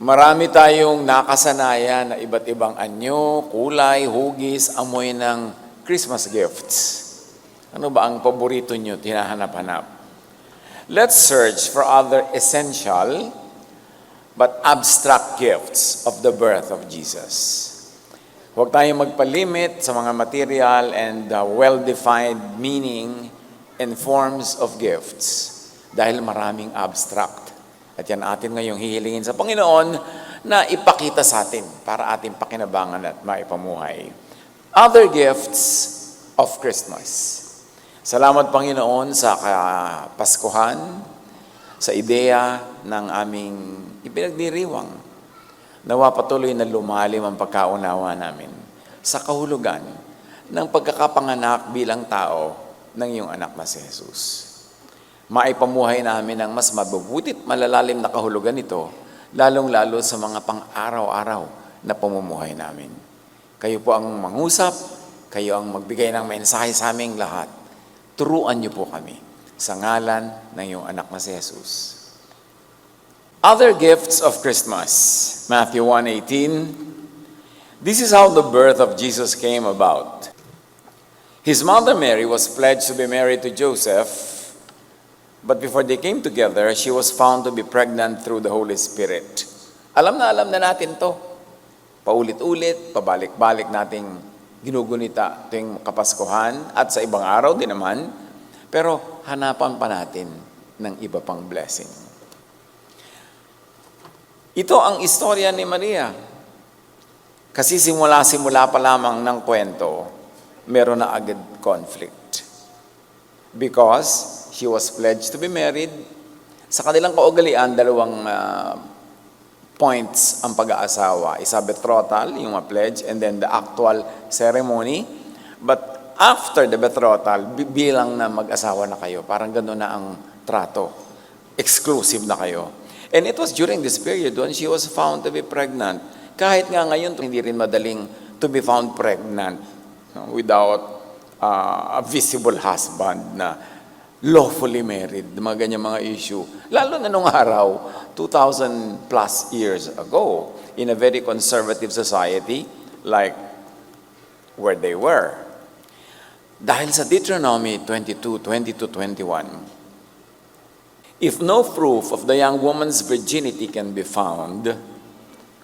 Marami tayong nakasanayan na iba't ibang anyo, kulay, hugis, amoy ng Christmas gifts. Ano ba ang paborito nyo, tinahanap-hanap? Let's search for other essential but abstract gifts of the birth of Jesus. Huwag tayong magpalimit sa mga material and well-defined meaning and forms of gifts dahil maraming abstract. At yan atin ngayong hihilingin sa Panginoon na ipakita sa atin para ating pakinabangan at maipamuhay. Other gifts of Christmas. Salamat Panginoon sa Paskuhan, sa ideya ng aming ipinagdiriwang. Nawa patuloy na lumalim ang pagkaunawa namin sa kahulugan ng pagkakapanganak bilang tao ng iyong anak na si Jesus. Maipamuhay namin ang mas mabubutit malalalim na kahulugan nito, lalong-lalo sa mga pang-araw-araw na pamumuhay namin. Kayo po ang mangusap, kayo ang magbigay ng mensahe sa aming lahat. Turuan niyo po kami sa ngalan ng iyong anak na si Jesus. Other gifts of Christmas, Matthew 1:18. This is how the birth of Jesus came about. His mother Mary was pledged to be married to Joseph, but before they came together, she was found to be pregnant through the Holy Spirit. Alam na natin to. Paulit-ulit, pabalik-balik nating ginugunita tuwing Kapaskuhan at sa ibang araw din naman. Pero hanapan pa natin ng iba pang blessing. Ito ang istorya ni Maria. Kasi simula pa lamang ng kwento, meron na agad conflict. Because she was pledged to be married. Sa kanilang kaugalian, dalawang points ang pag-aasawa. Isa betrothal, yung pledge, and then the actual ceremony. But after the betrothal, bilang na mag-asawa na kayo, parang gano'n na ang trato. Exclusive na kayo. And it was during this period when she was found to be pregnant. Kahit nga ngayon, hindi rin madaling to be found pregnant without a visible husband na lawfully married, mga ganyan mga issue. Lalo na nung araw, 2,000 plus years ago, in a very conservative society like where they were. Dahil sa Deuteronomy 22:20-21, if no proof of the young woman's virginity can be found,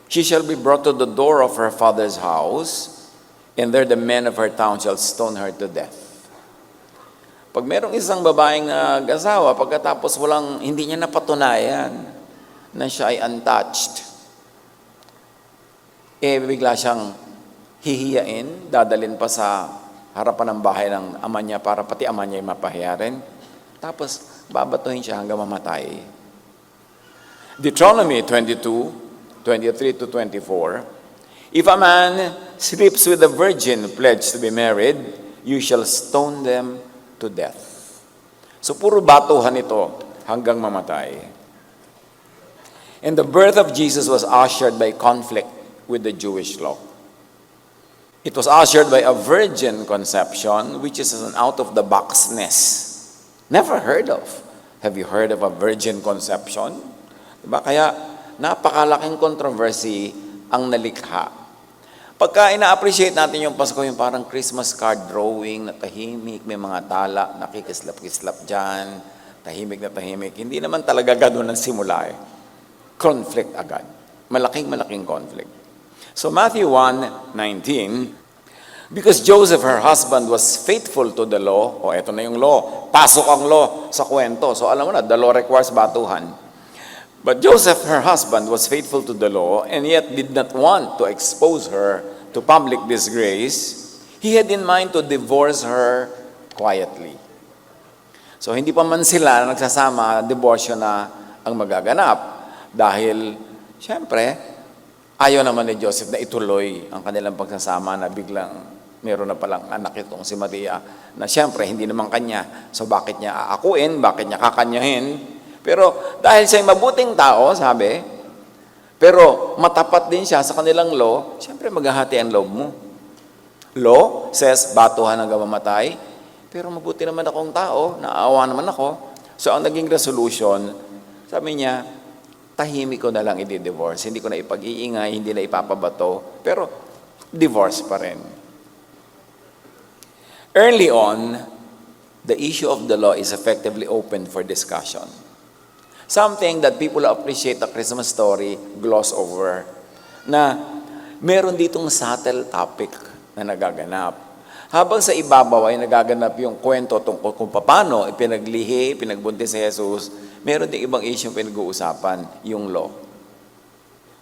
she shall be brought to the door of her father's house, and there the men of her town shall stone her to death. Pag merong isang babaeng nag-asawa, pagkatapos hindi niya napatunayan na siya ay untouched, bigla siyang hihiyain, dadalin pa sa harapan ng bahay ng ama niya para pati ama niya ay mapahiyarin. Tapos, babatuhin siya hanggang mamatay. Deuteronomy 22:23-24, if a man sleeps with a virgin pledged to be married, you shall stone them to death. So puro batuhan ito hanggang mamatay. And the birth of Jesus was ushered by conflict with the Jewish law. It was ushered by a virgin conception, which is an out-of-the-boxness. Never heard of. Have you heard of a virgin conception? Diba? Kaya napakalaking controversy ang nalikha. Pagka ina-appreciate natin yung Pasko, yung parang Christmas card drawing na tahimik, may mga tala, nakikislap-kislap dyan, tahimik na tahimik. Hindi naman talaga gano'n ang simula eh. Conflict agad. Malaking conflict. So Matthew 1:19, because Joseph, her husband, was faithful to the law, eto na yung law, pasok ang law sa kwento. So alam mo na, the law requires batuhan. But Joseph, her husband, was faithful to the law and yet did not want to expose her to public disgrace. He had in mind to divorce her quietly. So hindi pa man sila nagsasama, diborsyo na ang magaganap. Dahil, siyempre, ayaw naman ni Joseph na ituloy ang kanilang pagsasama na biglang meron na palang anak itong si Maria na siyempre hindi naman kanya. So bakit niya aakuin, bakit niya kakanyahin? Pero dahil siya'y mabuting tao, sabi, pero matapat din siya sa kanilang law, siyempre maghahati ang loob mo. Law says, batuhan hanggang mamatay, pero mabuti naman akong tao, naawa naman ako. So ang naging resolution, sabi niya, tahimik ko na lang i-divorce. Hindi ko na ipag-iingay, hindi na ipapabato, pero divorce pa rin. Early on, the issue of the law is effectively open for discussion. Something that people who appreciate the Christmas story gloss over, na meron ditong subtle topic na nagaganap. Habang sa ibabaw ay nagaganap yung kwento tungkol kung paano ipinaglihi, pinagbuntis si Jesus, meron din ibang issue pinag-uusapan, yung law.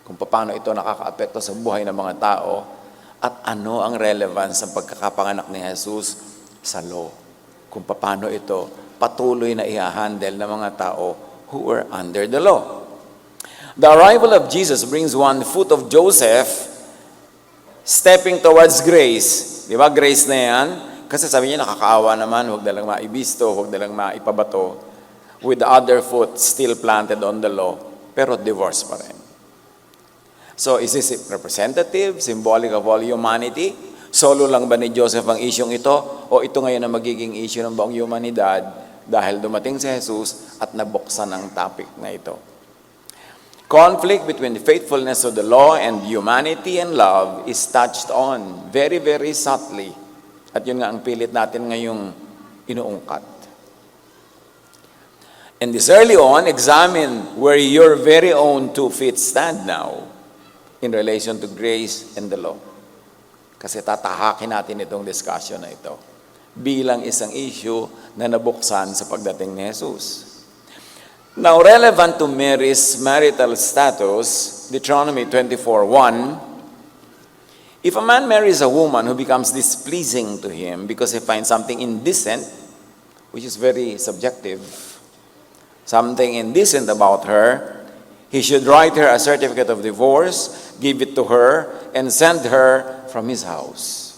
Kung paano ito nakaka-apekto sa buhay ng mga tao at ano ang relevance ng pagkakapanganak ni Jesus sa law. Kung paano ito patuloy na i-handle ng mga tao who were under the law. The arrival of Jesus brings one foot of Joseph stepping towards grace. Di ba, grace na yan? Kasi sabi niya, nakakaawa naman, huwag na lang maibisto, huwag na lang maipabato. With the other foot still planted on the law, pero divorce pa rin. So, is this representative, symbolic of all humanity? Solo lang ba ni Joseph ang isyong ito? O ito ngayon ang magiging issue ng buong humanidad dahil dumating si Jesus at nabuksan ang topic na ito? Conflict between the faithfulness of the law and humanity and love is touched on very, very subtly. At yun nga ang pilit natin ngayong inuungkat. And this early on, examine where your very own 2 feet stand now in relation to grace and the law. Kasi tatahakin natin itong discussion na ito bilang isang issue na nabuksan sa pagdating ni Jesus. Now, relevant to Mary's marital status, Deuteronomy 24:1, if a man marries a woman who becomes displeasing to him because he finds something indecent, which is very subjective, something indecent about her, he should write her a certificate of divorce, give it to her, and send her from his house.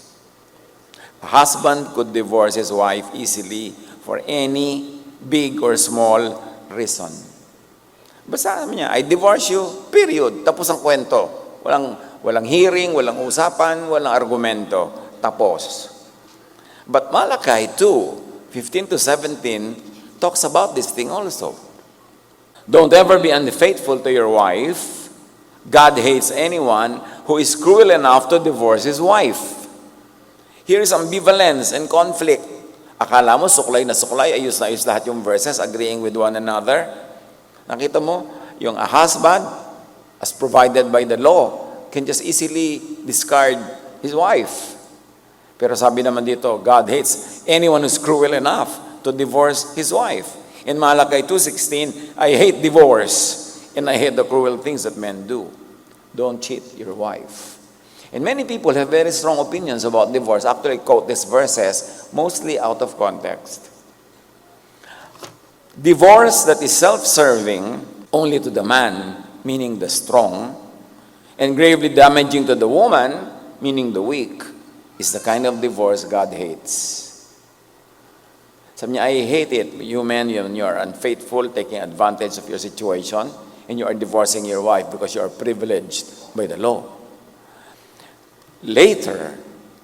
A husband could divorce his wife easily for any big or small reason. Basta naman niya, I divorce you, period. Tapos ang kwento. Walang hearing, walang usapan, walang argumento. Tapos. But Malachi 2:15-17 talks about this thing also. Don't ever be unfaithful to your wife. God hates anyone who is cruel enough to divorce his wife. Here is ambivalence and conflict. Akala mo, suklay na suklay, ayos na ayos lahat yung verses, agreeing with one another. Nakita mo, yung a husband, as provided by the law, can just easily discard his wife. Pero sabi naman dito, God hates anyone who's cruel enough to divorce his wife. In Malachi 2:16, I hate divorce, and I hate the cruel things that men do. Don't cheat your wife. And many people have very strong opinions about divorce. Actually, quote these verses mostly out of context. Divorce that is self-serving only to the man, meaning the strong, and gravely damaging to the woman, meaning the weak, is the kind of divorce God hates. Sabi niya, I hate it. You men, you are unfaithful, taking advantage of your situation, and you are divorcing your wife because you are privileged by the law. Later,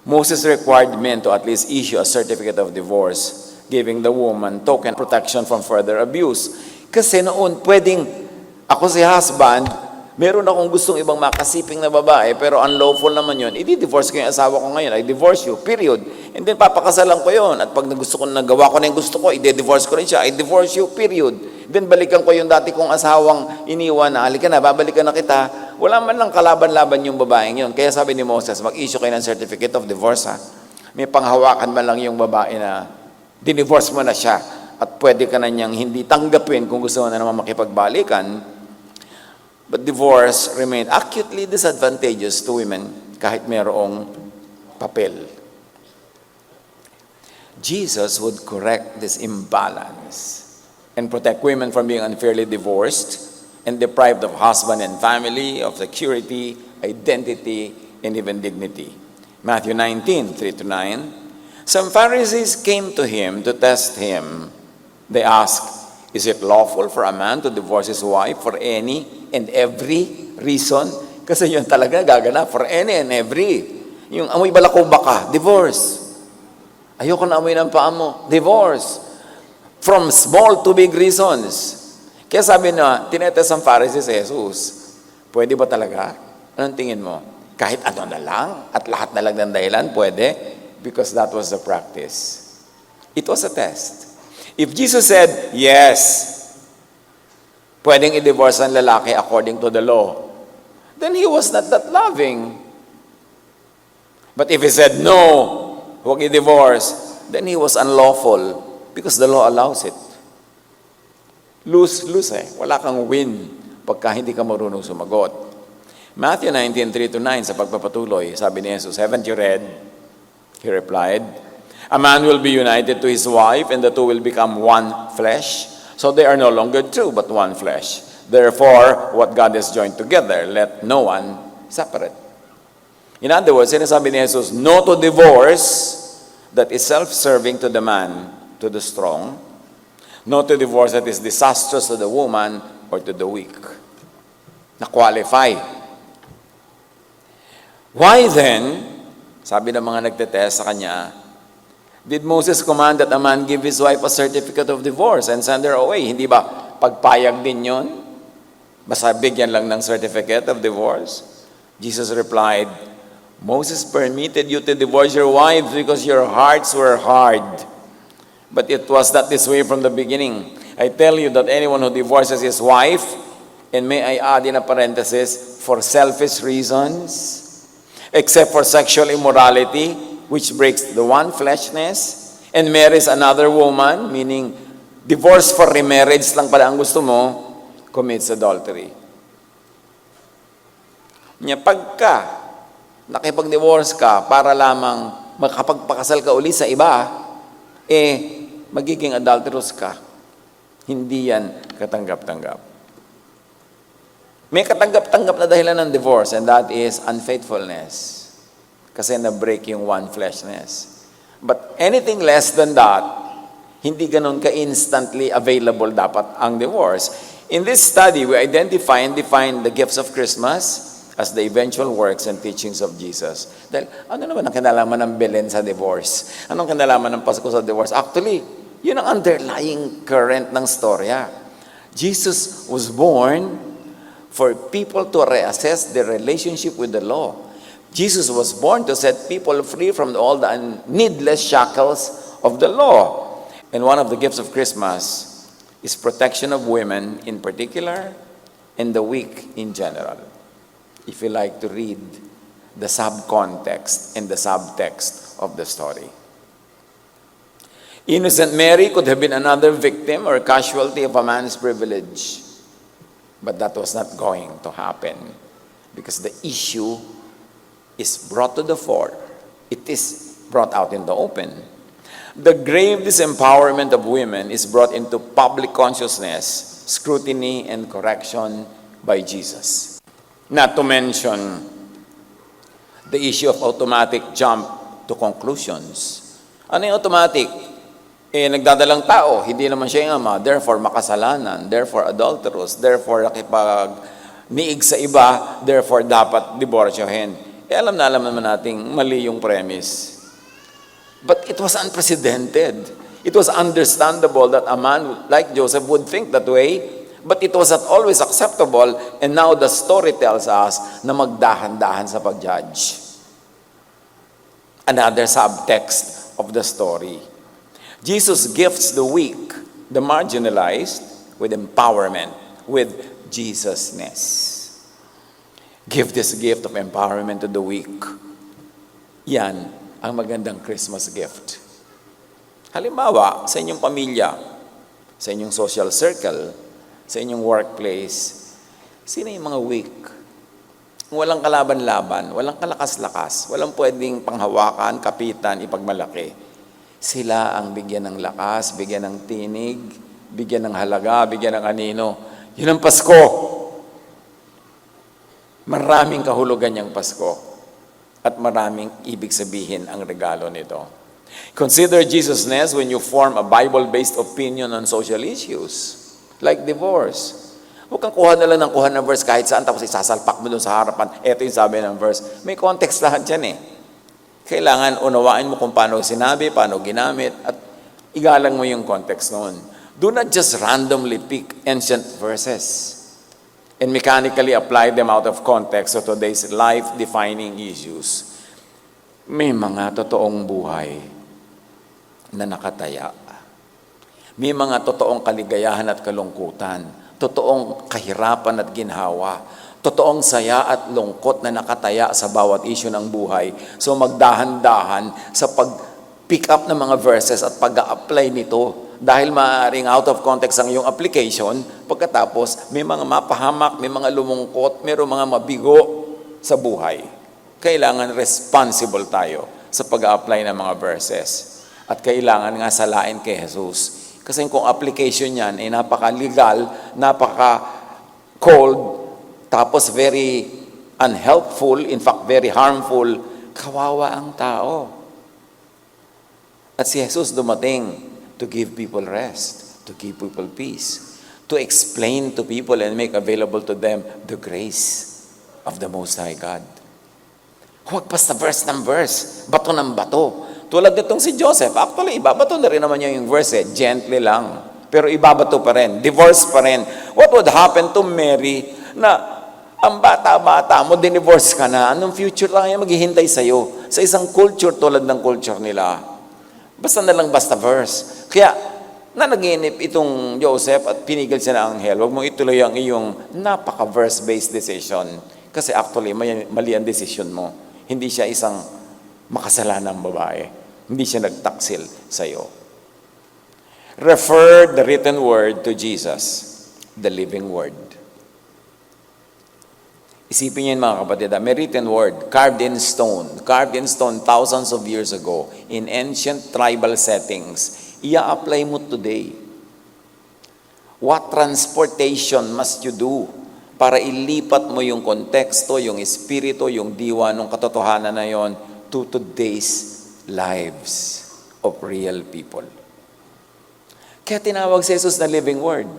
Moses required men to at least issue a certificate of divorce, giving the woman token protection from further abuse. Kasi noon, pwedeng, ako si husband, meron akong gustong ibang makasiping na babae, pero unlawful naman yun, i-divorce ko yung asawa ko ngayon, I divorce you, period. And then papakasalan ko yun, at pag nagawa ko na yung gusto ko, i-divorce ko rin siya, I divorce you, period. Then balikan ko yung dati kong asawang iniwan na, halika na, babalikan na kita. Wala man lang kalaban-laban yung babaeng yun. Kaya sabi ni Moses, mag-issue kayo ng certificate of divorce, ha? May panghawakan man lang yung babae na dinivorce mo na siya at pwede ka na niyang hindi tanggapin kung gusto mo na naman makipagbalikan. But divorce remained acutely disadvantageous to women kahit mayroong papel. Jesus would correct this imbalance and protect women from being unfairly divorced and deprived of husband and family, of security, identity, and even dignity. Matthew 19:3-9. Some Pharisees came to him to test him. They asked, is it lawful for a man to divorce his wife for any and every reason? Kasi yun talaga gaganap, for any and every. Yung amoy balakuba ka, divorce. Ayoko na amoy ng paa mo, divorce. From small to big reasons. Kaya sabi na, tinetest ang Pharisees si Jesus. Pwede ba talaga? Anong tingin mo? Kahit ano na lang, at lahat na lang ng dahilan, pwede? Because that was the practice. It was a test. If Jesus said, yes, pwedeng i-divorce ang lalaki according to the law, then he was not that loving. But if he said, no, huwag i-divorce, then he was unlawful because the law allows it. Lose eh. Wala kang win pagka hindi ka marunong sumagot. Matthew 19:3-9, sa pagpapatuloy, sabi ni Jesus, haven't you read? He replied, a man will be united to his wife, and the two will become one flesh. So they are no longer two, but one flesh. Therefore, what God has joined together, let no one separate. In other words, sinasabi ni Jesus, no to divorce that is self-serving to the man, to the strong. No to divorce that is disastrous to the woman or to the weak. Na-qualify. Why then, sabi ng mga nagtetest sa kanya, did Moses command that a man give his wife a certificate of divorce and send her away? Hindi ba pagpayag din yun? Basta bigyan lang ng certificate of divorce? Jesus replied, Moses permitted you to divorce your wives because your hearts were hard. But it was not this way from the beginning. I tell you that anyone who divorces his wife, and may I add in a parenthesis, for selfish reasons, except for sexual immorality, which breaks the one fleshness, and marries another woman, meaning divorce for remarriage lang pala ang gusto mo, commits adultery. Pagka nakipag-divorce ka para lamang makapagpakasal ka uli sa iba, magiging adulterous ka. Hindi yan katanggap-tanggap. May katanggap-tanggap na dahilan ng divorce, and that is unfaithfulness. Kasi na-break yung one fleshness. But anything less than that, hindi ganun ka-instantly available dapat ang divorce. In this study, we identify and define the gifts of Christmas as the eventual works and teachings of Jesus. Dahil ano naman ang kinalaman ng Belen sa divorce? Anong kinalaman ng Pasko sa divorce? Actually, yun ang underlying current ng storya. Jesus was born for people to reassess their relationship with the law. Jesus was born to set people free from all the needless shackles of the law. And one of the gifts of Christmas is protection of women in particular and the weak in general. If you like to read the subcontext and the subtext of the story. Innocent Mary could have been another victim or casualty of a man's privilege. But that was not going to happen because the issue is brought to the fore. It is brought out in the open. The grave disempowerment of women is brought into public consciousness, scrutiny, and correction by Jesus. Not to mention the issue of automatic jump to conclusions. Ano yung automatic? Nagdadalang tao, hindi naman siya yung ama, therefore makasalanan, therefore adulterous, therefore nakipag-niig sa iba, therefore dapat diborsyohin. Alam na alam naman nating mali yung premise. But it was unprecedented. It was understandable that a man like Joseph would think that way, but it was not always acceptable, and now the story tells us na magdahan-dahan sa pag-judge. Another subtext of the story. Jesus gifts the weak, the marginalized, with empowerment, with Jesusness. Give this gift of empowerment to the weak. Yan ang magandang Christmas gift. Halimbawa, sa inyong pamilya, sa inyong social circle, sa inyong workplace, sino yung mga weak? Walang kalaban-laban, walang kalakas-lakas, walang pwedeng panghawakan, kapitan, ipagmalaki. Sila ang bigyan ng lakas, bigyan ng tinig, bigyan ng halaga, bigyan ng anino. Yun ang Pasko. Maraming kahulugan yung Pasko. At maraming ibig sabihin ang regalo nito. Consider Jesusness when you form a Bible-based opinion on social issues, like divorce. Huwag kang kuha na lang ng kuha na verse kahit saan, tapos isasalpak mo doon sa harapan. Ito yung sabi ng verse. May context lahat dyan Kailangan unawain mo kung paano sinabi, paano ginamit, at igalang mo yung context noon. Do not just randomly pick ancient verses and mechanically apply them out of context to today's life-defining issues. May mga totoong buhay na nakataya. May mga totoong kaligayahan at kalungkutan, totoong kahirapan at ginhawa, totoong saya at lungkot na nakataya sa bawat issue ng buhay. So magdahan-dahan sa pag-pick up ng mga verses at pag-a-apply nito. Dahil maaaring out of context ang iyong application, pagkatapos may mga mapahamak, may mga lumungkot, mayroong mga mabigo sa buhay. Kailangan responsible tayo sa pag-a-apply ng mga verses. At kailangan nga salain kay Jesus. Kasi kung application yan ay napaka-legal, napaka-cold, tapos very unhelpful, in fact very harmful, kawawa ang tao. At si Jesus dumating to give people rest, to give people peace, to explain to people and make available to them the grace of the Most High God. Huwag basta verse ng verse, bato ng bato. Tulad nitong si Joseph, actually ibabato na rin naman niya yung verse, gently lang. Pero ibabato pa rin, divorce pa rin. What would happen to Mary na ang bata-bata mo, dinivorce ka na, anong future lang yan maghihintay sa'yo? Sa isang culture tulad ng culture nila. Basta na lang basta verse. Kaya, nanaginip itong Joseph at pinigil siya ng anghel. Huwag mong ituloy ang iyong napaka-verse-based decision. Kasi actually, mali ang decision mo. Hindi siya isang makasalanang babae. Hindi siya nagtaksil sa'yo. Refer the written word to Jesus, the living word. Isipin niyo mga kapatid, may written word, carved in stone thousands of years ago, in ancient tribal settings. Ia-apply mo today. What transportation must you do para ilipat mo yung konteksto, yung espiritu, yung diwa ng katotohanan na yon to today's lives of real people? Kaya tinawag si Jesus na living word.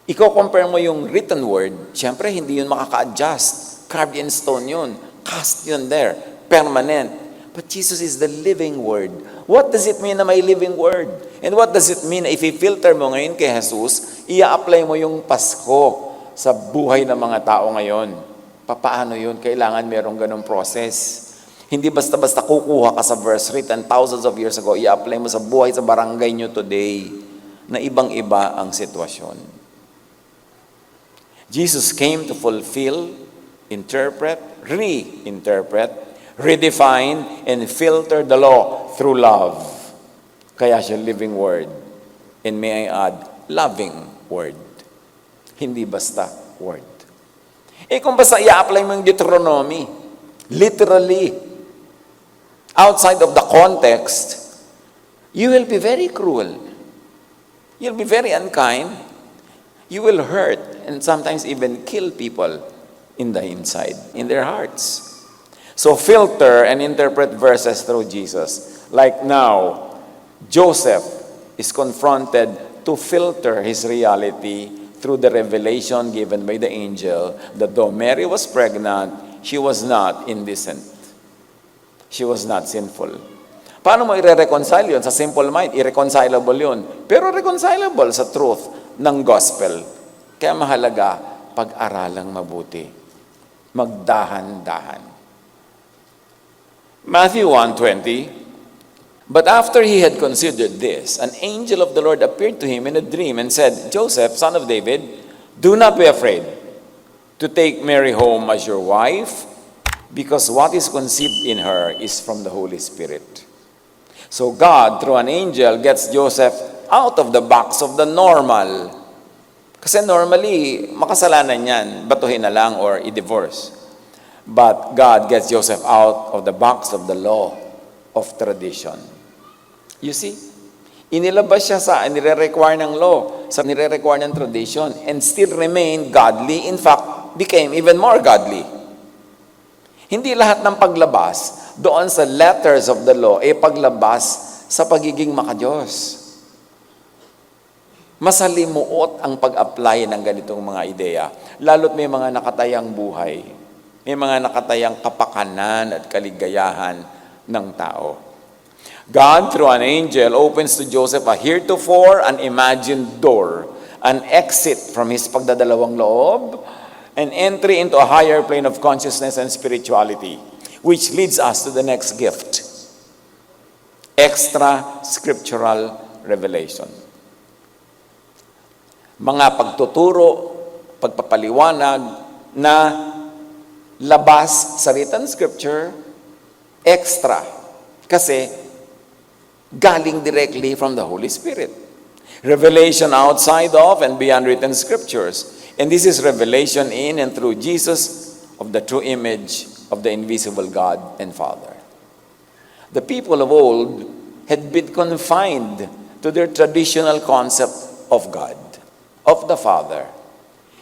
Iko-compare mo yung written word, siyempre hindi yun makaka-adjust. Carved in stone yun. Cast yun there. Permanent. But Jesus is the living word. What does it mean na may living word? And what does it mean na i-filter mo ngayon kay Jesus, i-apply mo yung Pasko sa buhay ng mga tao ngayon? Paano yun? Kailangan merong ganong process. Hindi basta-basta kukuha ka sa verse written thousands of years ago, i-apply mo sa buhay sa barangay nyo today na ibang-iba ang sitwasyon. Jesus came to fulfill, interpret, reinterpret, redefine, and filter the law through love. Kaya siya living word. And may I add, loving word. Hindi basta word. Kung basta i-apply mo yung Deuteronomy, literally, outside of the context, you will be very cruel. You'll be very unkind. You will hurt and sometimes even kill people in the inside, in their hearts. So filter and interpret verses through Jesus. Like now, Joseph is confronted to filter his reality through the revelation given by the angel that though Mary was pregnant, she was not indecent. She was not sinful. Paano mo i-reconcile yun? Sa simple mind, irreconcilable yun. Pero reconcilable sa truth ng gospel. Kaya mahalaga, pag-aralang mabuti. Magdahan-dahan. Matthew 1:20, but after he had considered this, an angel of the Lord appeared to him in a dream and said, Joseph, son of David, do not be afraid to take Mary home as your wife, because what is conceived in her is from the Holy Spirit. So God, through an angel, gets Joseph out of the box of the normal. Kasi normally, makasalanan yan, batuhin na lang or i-divorce. But God gets Joseph out of the box of the law of tradition. You see? Inilabas siya sa nire-require ng law, sa nire-require ng tradition, and still remain godly. In fact, became even more godly. Hindi lahat ng paglabas doon sa letters of the law paglabas sa pagiging makadiyos. Masalimuot ang pag-apply ng ganitong mga ideya. Lalo't may mga nakatayang buhay. May mga nakatayang kapakanan at kaligayahan ng tao. God, through an angel, opens to Joseph a heretofore unimagined door, an exit from his pagdadalawang loob, an entry into a higher plane of consciousness and spirituality, which leads us to the next gift, extra scriptural revelation. Mga pagtuturo, pagpapaliwanag na labas sa written scripture, extra. Kasi galing directly from the Holy Spirit. Revelation outside of and beyond written scriptures. And this is revelation in and through Jesus of the true image of the invisible God and Father. The people of old had been confined to their traditional concept of God, of the Father.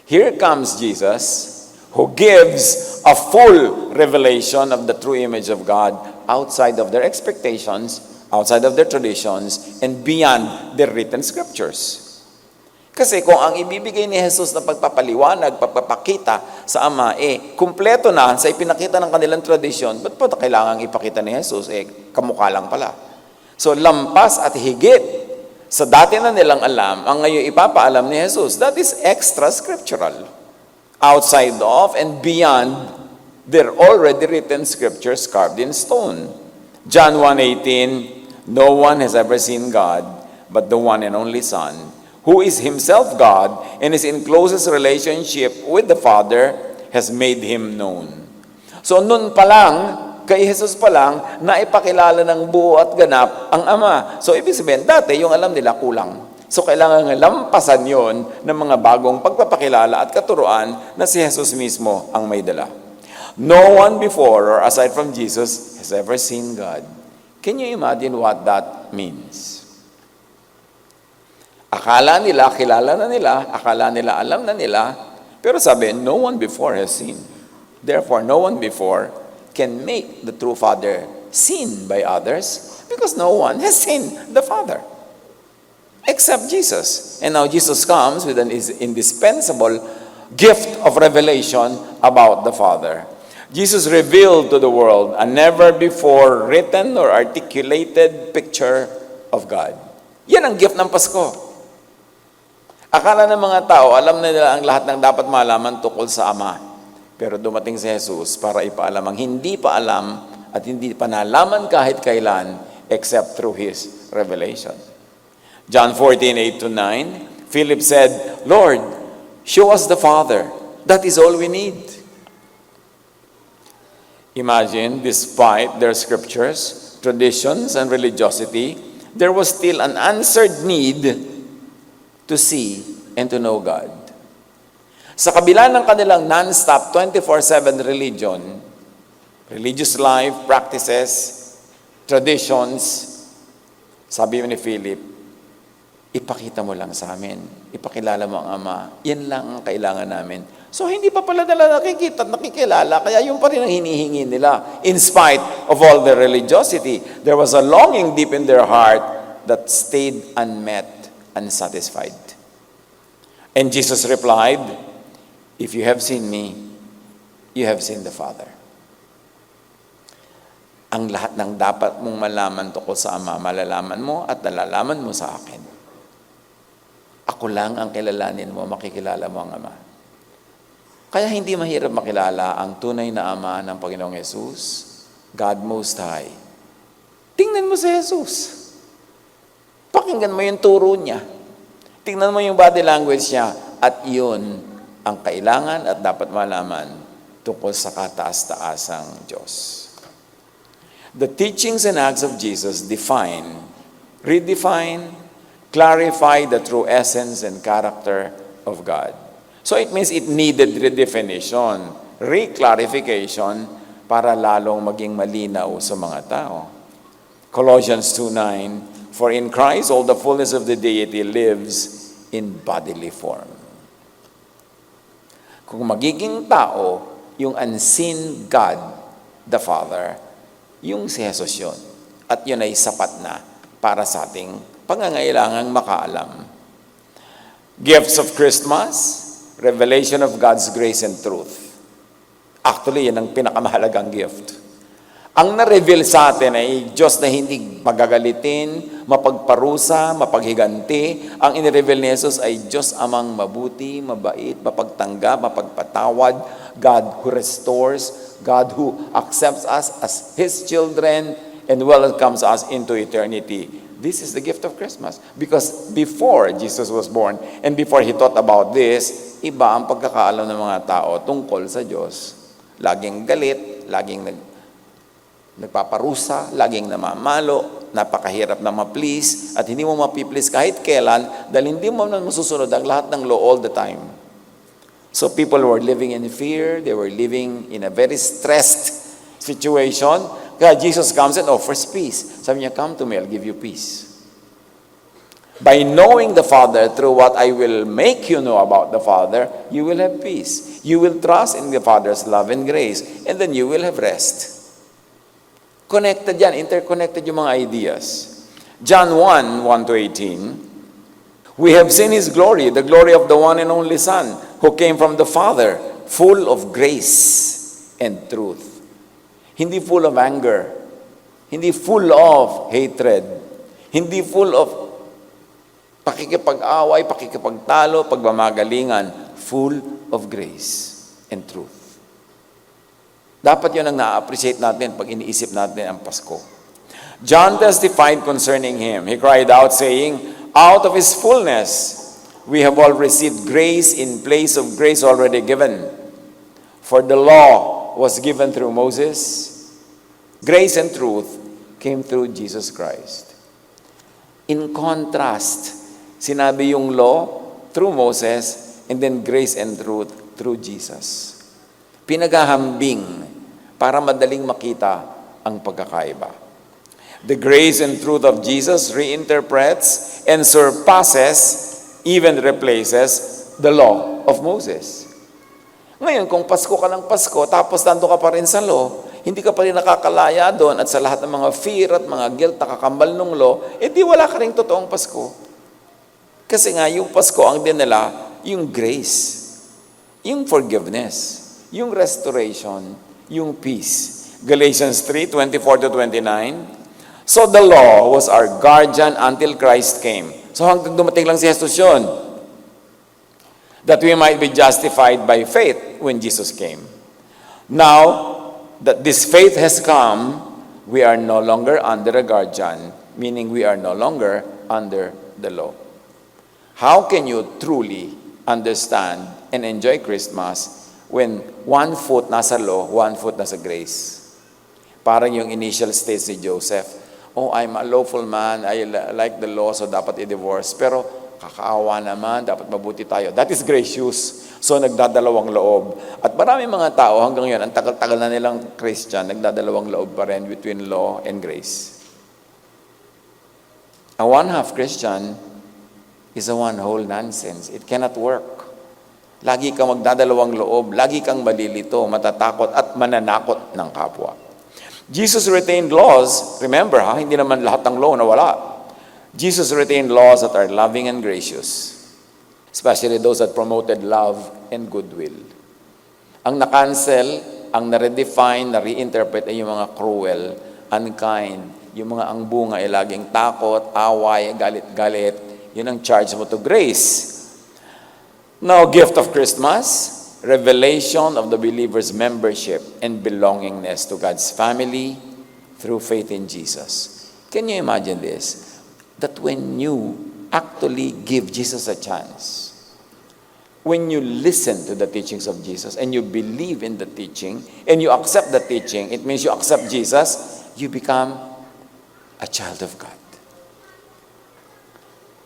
Here comes Jesus, who gives a full revelation of the true image of God outside of their expectations, outside of their traditions, and beyond their written scriptures. Kasi kung ang ibibigay ni Jesus na pagpapaliwanag, pagpapakita sa Ama, kumpleto na sa ipinakita ng kanilang tradisyon, ba't pa kailangang ipakita ni Jesus? Kamukha lang pala. So, lampas at higit sa dati na nilang alam, ang ngayon ipapaalam ni Jesus. That is extra scriptural. Outside of and beyond their already written scriptures carved in stone. John 1:18, no one has ever seen God, but the one and only Son, who is himself God and is in closest relationship with the Father, has made him known. So nun pa lang, kay Jesus pa lang, naipakilala ng buo at ganap ang Ama. So ibig sabihin, dati yung alam nila kulang. So kailangan lampasan yon ng mga bagong pagpapakilala at katuruan na si Jesus mismo ang may dala. No one before or aside from Jesus has ever seen God. Can you imagine what that means? Akala nila, kilala na nila, akala nila, alam na nila, pero sabi, no one before has seen. Therefore, no one before can make the true Father seen by others because no one has seen the Father except Jesus. And now Jesus comes with an indispensable gift of revelation about the Father. Jesus revealed to the world a never before written or articulated picture of God. Yan ang gift ng Pasko. Akala ng mga tao, alam na nila ang lahat ng dapat malaman tungkol sa Ama. Pero dumating si Jesus para ipaalam ang hindi pa alam at hindi pa nalaman kahit kailan except through His revelation. John 14:8-9, Philip said, Lord, show us the Father. That is all we need. Imagine, despite their scriptures, traditions, and religiosity, there was still an answered need to see and to know God. Sa kabila ng kanilang non-stop 24/7 religion, religious life, practices, traditions, sabi ni Philip, ipakita mo lang sa amin, ipakilala mo ang Ama, yan lang ang kailangan namin. So hindi pa pala nila nakikita at nakikilala, kaya yung pa rin ang hinihingi nila. In spite of all their religiosity, there was a longing deep in their heart that stayed unmet, unsatisfied. And Jesus replied, if you have seen me, you have seen the Father. Ang lahat ng dapat mong malaman tungkol sa Ama, malalaman mo at nalalaman mo sa akin. Ako lang ang kilalanin mo, makikilala mo ang Ama. Kaya hindi mahirap makilala ang tunay na Ama ng Panginoong Yesus, God Most High. Tingnan mo si Jesus. Pakinggan mo yung turo niya. Tingnan mo yung body language niya. At yun ang kailangan at dapat malaman tungkol sa kataas-taasang Diyos. The teachings and acts of Jesus define, redefine, clarify the true essence and character of God. So it means it needed redefinition, reclarification, para lalong maging malinaw sa mga tao. Colossians 2:9, for in Christ all the fullness of the deity lives in bodily form. Kung magiging tao, yung unseen God, the Father, yung si Jesus yun. At yun ay sapat na para sa ating pangangailangang makaalam. Gifts of Christmas, revelation of God's grace and truth. Actually, yan ang pinakamahalagang gift. Ang na-reveal sa atin ay Diyos na hindi magagalitin, mapagparusa, mapaghiganti. Ang in-reveal ni Jesus ay Diyos amang mabuti, mabait, mapagtanggap, mapagpatawad, God who restores, God who accepts us as His children and welcomes us into eternity. This is the gift of Christmas. Because before Jesus was born and before He taught about this, iba ang pagkakaalam ng mga tao tungkol sa Diyos. Laging galit, laging nagpaparusa, laging namamalo, napakahirap na ma-please, at hindi mo ma-please kahit kailan dahil hindi mo na masusunod ang lahat ng law all the time. So people were living in fear, they were living in a very stressed situation. Kaya Jesus comes and offers peace. Sabi niya, come to me, I'll give you peace. By knowing the Father through what I will make you know about the Father, you will have peace. You will trust in the Father's love and grace, and then you will have rest. Connected yan, interconnected yung mga ideas. John 1, 1-18, we have seen His glory, the glory of the one and only Son, who came from the Father, full of grace and truth. Hindi full of anger, hindi full of hatred, hindi full of pakikipag-away, pakikipagtalo, pagmamagalingan, full of grace and truth. Dapat yun ang na-appreciate natin pag iniisip natin ang Pasko. John testified concerning Him. He cried out saying, out of His fullness, we have all received grace in place of grace already given. For the law was given through Moses. Grace and truth came through Jesus Christ. In contrast, sinabi yung law through Moses and then grace and truth through Jesus. Pinaghahambing para madaling makita ang pagkakaiba. The grace and truth of Jesus reinterprets and surpasses, even replaces, the law of Moses. Ngayon, kung Pasko ka ng Pasko, tapos nando ka pa rin sa law, hindi ka pa rin nakakalaya doon at sa lahat ng mga fear at mga guilt na kakambal ng law, di wala ka rin totoong Pasko. Kasi nga, yung Pasko ang dinala, yung grace, yung forgiveness, yung restoration, yung peace. Galatians 3:24-29. So the law was our guardian until Christ came. So hanggang dumating lang si Jesus yun. That we might be justified by faith when Jesus came. Now that this faith has come, we are no longer under a guardian, meaning we are no longer under the law. How can you truly understand and enjoy Christmas when one foot nasa law, one foot nasa grace? Parang yung initial stage ni Joseph. Oh, I'm a lawful man, I like the law, so dapat i-divorce. Pero kakaawa naman, dapat mabuti tayo. That is gracious. So nagdadalawang loob. At maraming mga tao hanggang ngayon, ang tagal-tagal na nilang Christian, nagdadalawang loob pa rin between law and grace. A one-half Christian is a one-whole nonsense. It cannot work. Lagi kang magdadalawang loob, lagi kang malilito, matatakot at mananakot ng kapwa. Jesus retained laws. Remember, hindi naman lahat ng law nawala. Jesus retained laws that are loving and gracious, especially those that promoted love and goodwill. Ang na-cancel, ang na-redefine, na-reinterpret ay yung mga cruel, unkind, yung mga ang bunga ay laging takot, away, galit-galit. Yun ang charge mo to grace. Now, gift of Christmas, revelation of the believer's membership and belongingness to God's family through faith in Jesus. Can you imagine this? That when you actually give Jesus a chance, when you listen to the teachings of Jesus and you believe in the teaching and you accept the teaching, it means you accept Jesus, you become a child of God.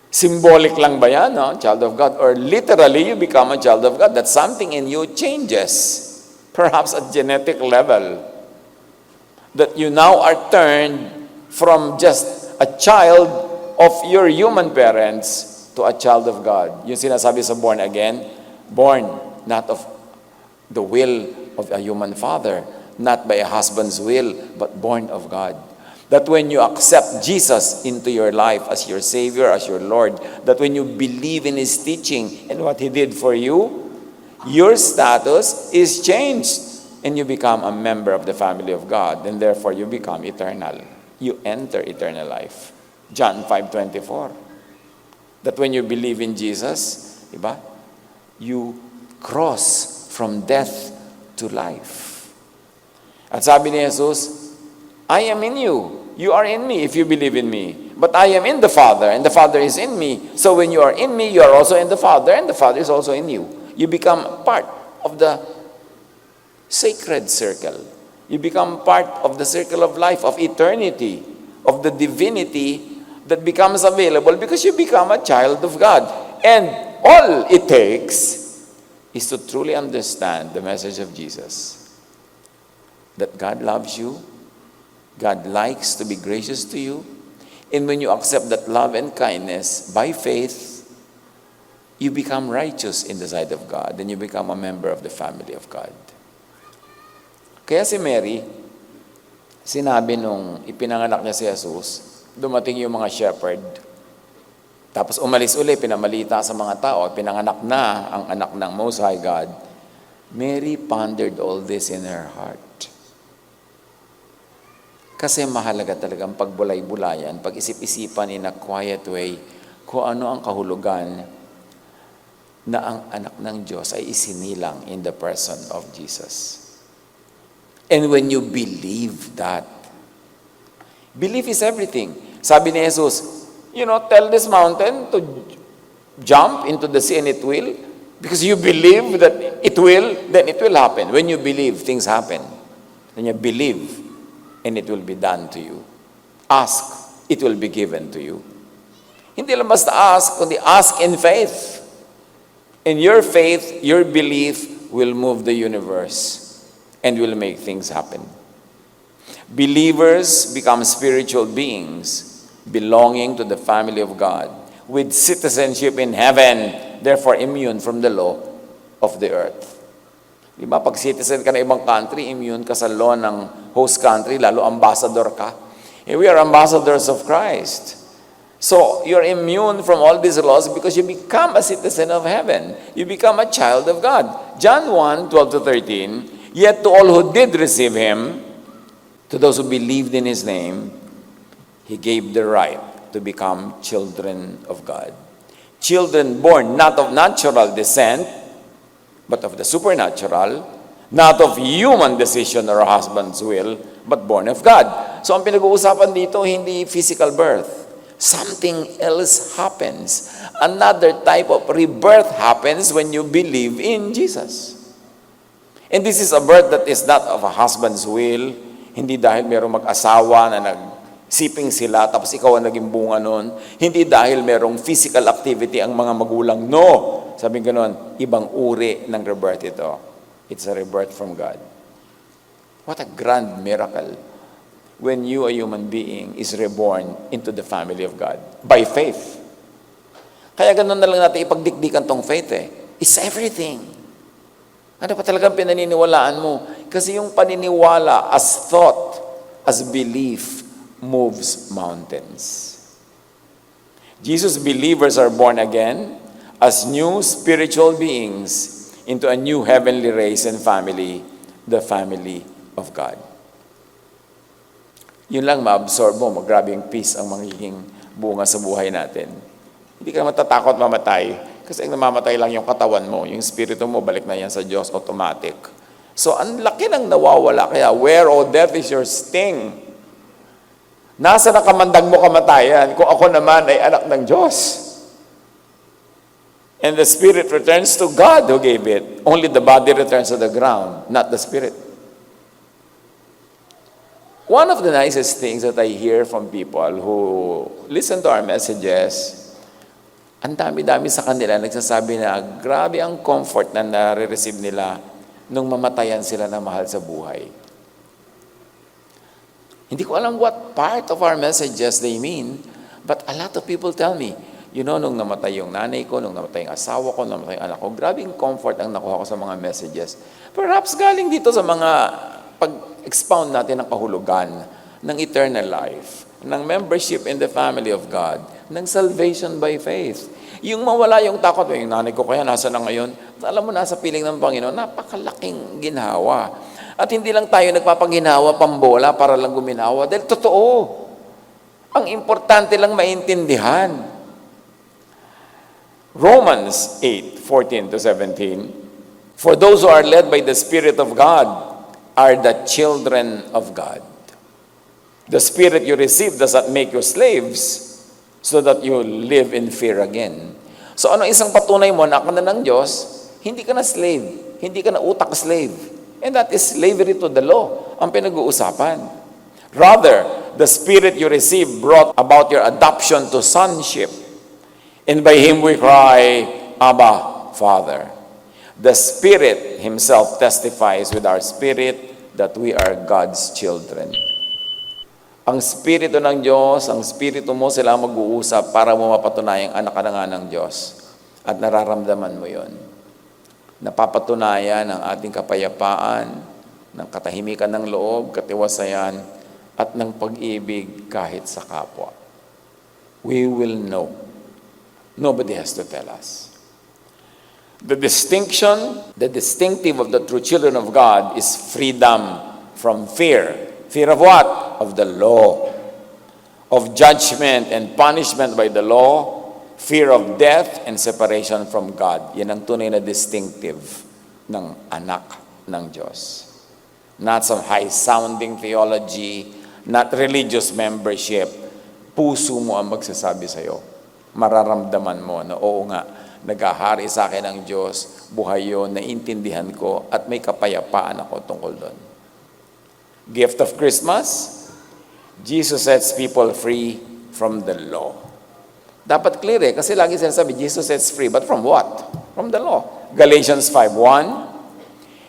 Symbolic lang ba yan, no? Child of God? Or literally, you become a child of God. That something in you changes, perhaps at genetic level. That you now are turned from just a child of your human parents to a child of God. Yung sinasabi sa born again, born not of the will of a human father, not by a husband's will, but born of God. That when you accept Jesus into your life as your Savior, as your Lord, that when you believe in His teaching and what He did for you, your status is changed. and you become a member of the family of God, and therefore you become eternal. You enter eternal life. John 5:24. That when you believe in Jesus, diba? You cross from death to life. At sabi ni Jesus, I am in you. You are in me if you believe in me. But I am in the Father, and the Father is in me. So when you are in me, you are also in the Father, and the Father is also in you. You become part of the sacred circle. You become part of the circle of life, of eternity, of the divinity that becomes available because you become a child of God. And all it takes is to truly understand the message of Jesus. That God loves you, God likes to be gracious to you, and when you accept that love and kindness by faith, you become righteous in the sight of God, and you become a member of the family of God. Kaya si Mary, sinabi nung ipinanganak niya si Jesus, dumating yung mga shepherd, tapos umalis uli, pinamalita sa mga tao, pinanganak na ang anak ng Most High God. Mary pondered all this in her heart. Kasi mahalaga talagang pagbulay-bulayan, pag-isip-isipan in a quiet way, kung ano ang kahulugan na ang anak ng Diyos ay isinilang in the person of Jesus. And when you believe that, belief is everything. Sabi ni Jesus, tell this mountain to jump into the sea and it will. Because you believe that it will, then it will happen. When you believe, things happen. When you believe, and it will be done to you. Ask, it will be given to you. Hindi lang basta ask, kundi ask in faith. And your faith, your belief will move the universe and will make things happen. Believers become spiritual beings belonging to the family of God with citizenship in heaven, therefore immune from the law of the earth. Di ba? Pag citizen ka na ibang country, immune ka sa law ng host country, lalo ambassador ka. And we are ambassadors of Christ. So, you're immune from all these laws because you become a citizen of heaven. You become a child of God. John 1:12-13, yet to all who did receive Him, to those who believed in His name, He gave the right to become children of God. Children born not of natural descent, but of the supernatural, not of human decision or husband's will, but born of God. So ang pinag-uusapan dito, hindi physical birth. Something else happens. Another type of rebirth happens when you believe in Jesus. And this is a birth that is not of a husband's will, hindi dahil mayroong mag-asawa na nagsiping sila, tapos ikaw ang naging bunga nun. Hindi dahil mayroong physical activity ang mga magulang. No! Sabi gano'n, ibang uri ng rebirth ito. It's a rebirth from God. What a grand miracle when you, a human being, is reborn into the family of God by faith. Kaya gano'n na lang natin ipagdikdikan tong faith eh. It's everything. Ano pa talagang pinaniniwalaan mo? Kasi yung paniniwala as thought, as belief, moves mountains. Jesus' believers are born again as new spiritual beings into a new heavenly race and family, the family of God. Yun lang ma-absorb mo, grabe yung peace ang magiging bunga sa buhay natin. Hindi ka matatakot mamatay kasi ang namamatay lang yung katawan mo, yung spirito mo, balik na yan sa Diyos, automatic. So, ang laki ng nawawala. Kaya, where, O death, is your sting? Nasa nakamandag mo kamatayan kung ako naman ay anak ng Diyos? And the spirit returns to God who gave it. Only the body returns to the ground, not the spirit. One of the nicest things that I hear from people who listen to our messages, ang dami-dami sa kanila nagsasabi na grabe ang comfort na nare-receive nila nung mamatayan sila na mahal sa buhay. Hindi ko alam what part of our messages they mean, but a lot of people tell me, nung namatay yung nanay ko, nung namatay yung asawa ko, nung namatay yung anak ko, grabing comfort ang nakuha ko sa mga messages. Perhaps galing dito sa mga pag-expound natin ng kahulugan ng eternal life, ng membership in the family of God, ng salvation by faith. Yung mawala yung takot, yung nanay ko kaya nasa na ngayon, alam mo, nasa piling ng Panginoon, napakalaking ginhawa. At hindi lang tayo nagpapaginawa, pambola, para lang guminawa. Dahil totoo. Ang importante lang maintindihan. Romans 8:14 to 17. For those who are led by the Spirit of God are the children of God. The Spirit you receive does not make you slaves so that you live in fear again. So ano isang patunay mo na ka na ng Diyos, hindi ka na slave, hindi ka na utak slave. And that is slavery to the law, ang pinag-uusapan. Rather, the Spirit you receive brought about your adoption to sonship. And by Him we cry, Abba, Father. The Spirit Himself testifies with our spirit that we are God's children. Ang Spirito ng Diyos, ang Spirito mo sila mag-uusap para mo mapatunayang anak ka na nga ng Diyos. At nararamdaman mo yon. Napapatunayan ang ating kapayapaan, ng katahimikan ng loob, katiwasayan, at ng pag-ibig kahit sa kapwa. We will know. Nobody has to tell us. The distinctive of the true children of God is freedom from fear. Fear of what? Of the law. Of judgment and punishment by the law. Fear of death and separation from God. Yan ang tunay na distinctive ng anak ng Diyos. Not some high-sounding theology, not religious membership. Puso mo ang magsasabi sa'yo. Mararamdaman mo na oo nga, naghahari sa akin ang Diyos, buhay yun, naintindihan ko, at may kapayapaan ako tungkol doon. Gift of Christmas, Jesus sets people free from the law. Dapat clear kasi lagi sinasabi, Jesus sets free, but from what? From the law. Galatians 5:1,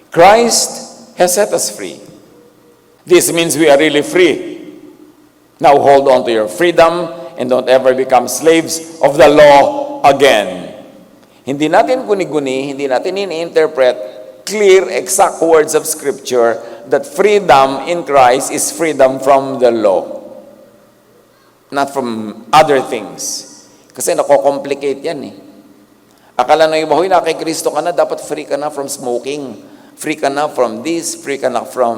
Christ has set us free. This means we are really free. Now hold on to your freedom and don't ever become slaves of the law again. Hindi natin guni-guni, hindi natin in-interpret clear, exact words of Scripture that freedom in Christ is freedom from the law. Not from other things. Kasi nako-complicate yan eh. Akala na iba, huy, na kay Kristo ka na, dapat free ka na from smoking. Free ka na from this, free ka na from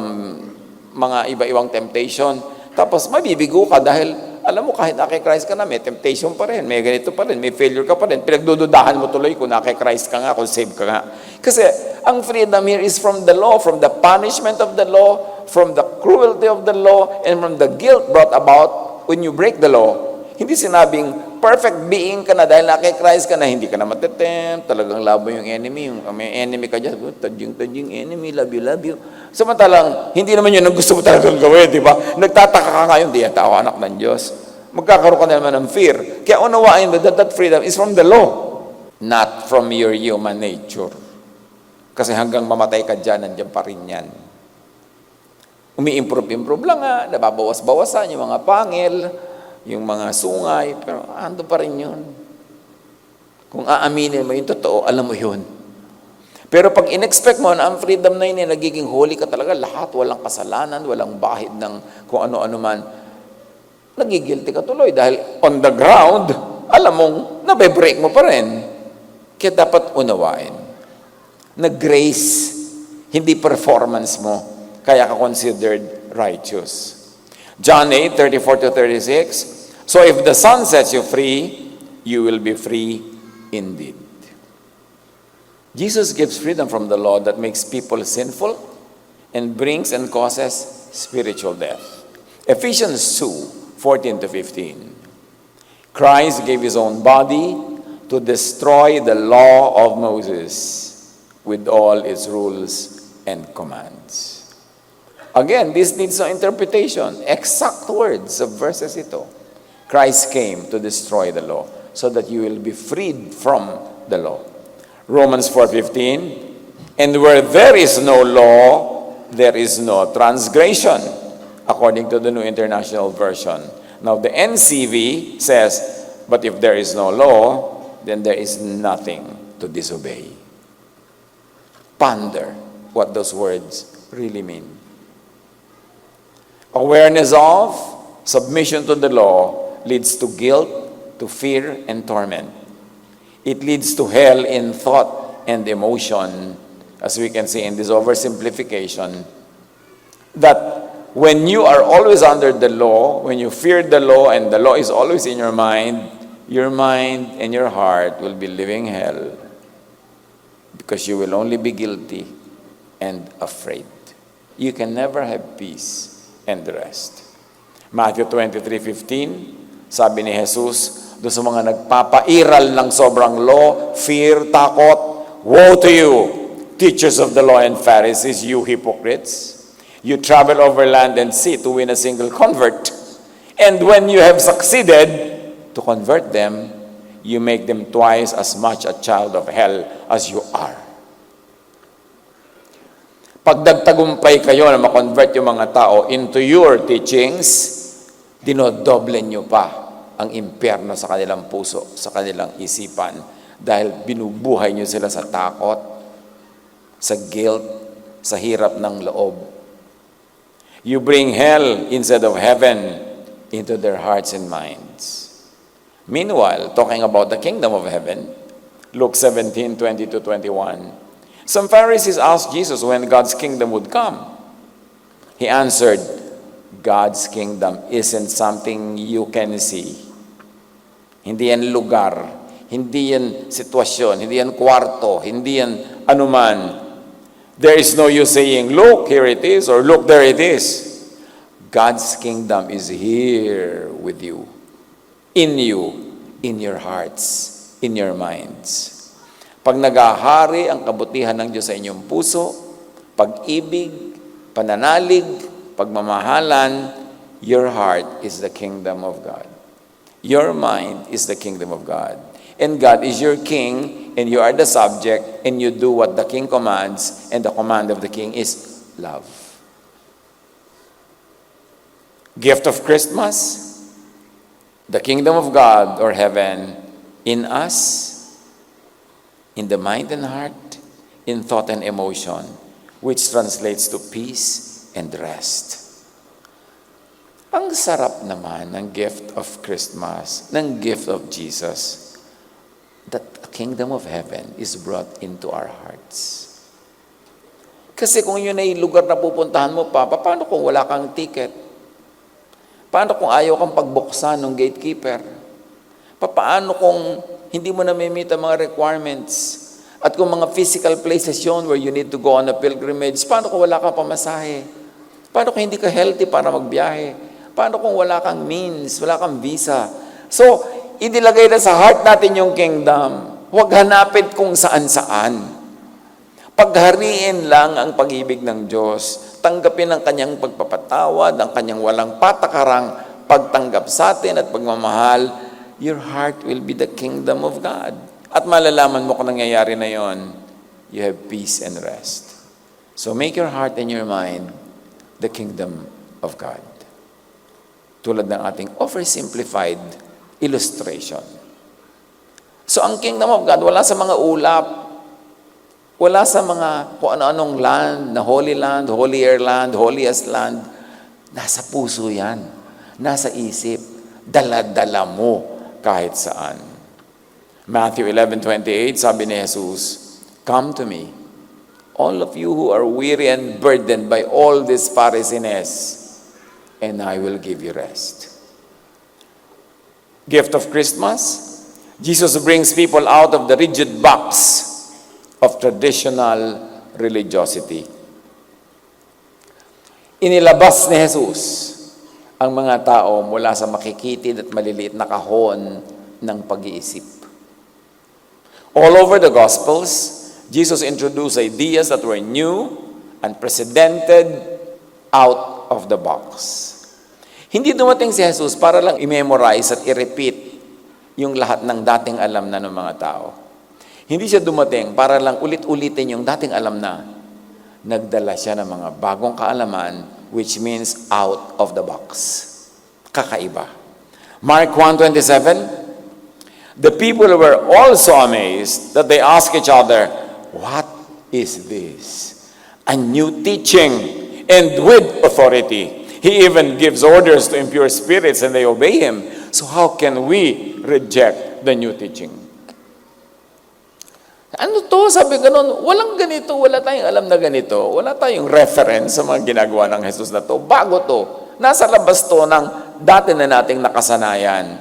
mga iba-ibang temptation. Tapos mabibigo ka dahil alam mo, kahit na kay Christ ka na, may temptation pa rin, may ganito pa rin, may failure ka pa rin. Pinagdududahan mo tuloy kung na kay Christ ka nga, kung saved ka nga. Kasi ang freedom here is from the law, from the punishment of the law, from the cruelty of the law, and from the guilt brought about when you break the law. Hindi sinabing perfect being ka na dahil na kay Christ ka na, hindi ka na matetempt, talagang labo yung enemy, yung may enemy ka dyan, tadying enemy, love you. Samantalang, hindi naman yun ang gusto mo talagang gawin, di ba? Nagtataka ka ngayon, di yata ako anak ng Diyos. Magkakaroon ka na naman ng fear. Kaya unawain mo that freedom is from the law, not from your human nature. Kasi hanggang mamatay ka dyan, nandiyan pa rin yan. Umi-improve lang nga, nababawas-bawasan yung mga pangil, yung mga sungay, pero ando pa rin yun. Kung aaminin mo yung totoo, alam mo yun. Pero pag in-expect mo na ang freedom na yun, nagiging holy ka talaga, lahat, walang kasalanan, walang bahid ng kung ano-ano man, nagigilty ka tuloy. Dahil on the ground, alam mong, nabe-break mo pa rin. Kaya dapat unawain. Na grace, hindi performance mo, kaya ka considered righteous. John 8:34-36, so if the Son sets you free, you will be free indeed. Jesus gives freedom from the law that makes people sinful and brings and causes spiritual death. Ephesians 2:14-15. Christ gave His own body to destroy the law of Moses with all its rules and commands. Again, this needs no interpretation. Exact words of verses ito. Christ came to destroy the law so that you will be freed from the law. Romans 4:15, and where there is no law, there is no transgression, according to the New International Version. Now, the NCV says, but if there is no law, then there is nothing to disobey. Ponder what those words really mean. Awareness of, submission to the law leads to guilt, to fear, and torment. It leads to hell in thought and emotion, as we can see in this oversimplification, that when you are always under the law, when you fear the law and the law is always in your mind and your heart will be living hell because you will only be guilty and afraid. You can never have peace and rest. Matthew 23:15, sabi ni Jesus, doon sa mga nagpapairal ng sobrang law, fear, takot, woe to you, teachers of the law and Pharisees, you hypocrites! You travel over land and sea to win a single convert. And when you have succeeded to convert them, you make them twice as much a child of hell as you are. Pag nagtagumpay kayo na makonvert yung mga tao into your teachings, dinodoble nyo pa ang impyerno sa kanilang puso, sa kanilang isipan, dahil binubuhay nyo sila sa takot, sa guilt, sa hirap ng loob. You bring hell instead of heaven into their hearts and minds. Meanwhile, talking about the kingdom of heaven, Luke 17:20-21, some Pharisees asked Jesus when God's kingdom would come. He answered, God's kingdom isn't something you can see. Hindi yan lugar, hindi yan sitwasyon, hindi yan kwarto, hindi yan anuman. There is no use saying, look, here it is, or look, there it is. God's kingdom is here with you, in your hearts, in your minds. Pag nagahari ang kabutihan ng Diyos sa inyong puso, pag-ibig, pananalig, pagmamahalan, your heart is the kingdom of God. Your mind is the kingdom of God. And God is your king, and you are the subject, and you do what the king commands, and the command of the king is love. Gift of Christmas, the kingdom of God or heaven in us, in the mind and heart, in thought and emotion, which translates to peace and rest. Ang sarap naman ng gift of Christmas, ng gift of Jesus, that the kingdom of heaven is brought into our hearts. Kasi kung yun ay lugar na pupuntahan mo pa, paano kung wala kang ticket? Paano kung ayaw kang pagbuksan ng gatekeeper? Paano kung hindi mo na may-meet ang mga requirements? At kung mga physical places yun where you need to go on a pilgrimage, paano kung wala kang pamasahe? Paano kung hindi ka healthy para magbiyahe? Paano kung wala kang means, wala kang visa? So, inilagay na sa heart natin yung kingdom. Huwag hanapin kung saan-saan. Paghariin lang ang pag-ibig ng Diyos. Tanggapin ang kanyang pagpapatawad, ang kanyang walang patakarang pagtanggap sa atin at pagmamahal. Your heart will be the kingdom of God. At malalaman mo kung nangyayari na yon, you have peace and rest. So make your heart and your mind the kingdom of God. Tulad ng ating oversimplified illustration. So ang kingdom of God, wala sa mga ulap, wala sa mga kung ano-anong land, na holy land, holier land, holiest land. Nasa puso yan. Nasa isip. Dala-dala mo kahit saan. Matthew 11:28, sabi ni Jesus, come to me, all of you who are weary and burdened by all this Pharisees, and I will give you rest. Gift of Christmas, Jesus brings people out of the rigid box of traditional religiosity. Inilabas ni Jesus ang mga tao mula sa makikitid at maliliit na kahon ng pag-iisip. All over the Gospels, Jesus introduced ideas that were new, unprecedented, out of the box. Hindi dumating si Jesus para lang i-memorize at i-repeat yung lahat ng dating alam na ng mga tao. Hindi siya dumating para lang ulit-ulitin yung dating alam na. Nagdala siya ng mga bagong kaalaman, which means out of the box. Kakaiba. Mark 1:27, the people were also amazed that they asked each other, what is this? A new teaching and with authority. He even gives orders to impure spirits and they obey him. So how can we reject the new teaching? Ano to? Sabi ganun, walang ganito, wala tayong alam na ganito, wala tayong reference sa mga ginagawa ng Jesus na to. Bago to, nasa labas to ng dati na nating nakasanayan.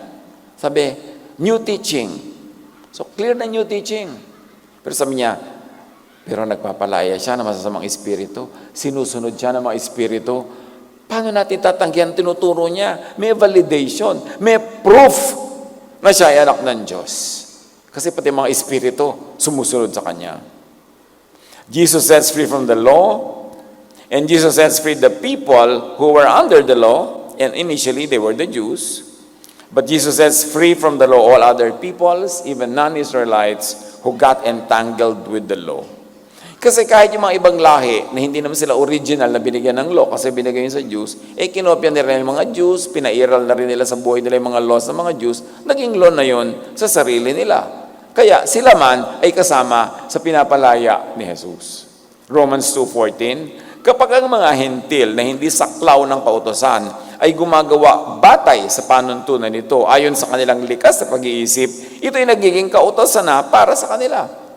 Sabi, new teaching. So clear na new teaching. Pero sabi niya, pero nagpapalaya siya ng masasamang espiritu, sinusunod siya ng mga espiritu. Paano natin tatanggihan tinuturo niya? May validation, may proof na siya ay anak ng Diyos. Kasi pati mga espiritu sumusunod sa Kanya. Jesus sets free from the law, and Jesus sets free the people who were under the law, and initially they were the Jews. But Jesus sets free from the law all other peoples, even non-Israelites who got entangled with the law. Kasi kahit yung mga ibang lahi na hindi naman sila original na binigyan ng law kasi binigay yun sa Jews, kinopya nila yung mga Jews, pinairal na rin nila sa buhay nila yung mga laws ng mga Jews, naging law na yun sa sarili nila. Kaya sila man ay kasama sa pinapalaya ni Jesus. Romans 2:14, kapag ang mga hentil na hindi saklaw ng pautosan ay gumagawa batay sa panuntunan nito ayon sa kanilang likas na pag-iisip, ito ay nagiging kautosan na para sa kanila.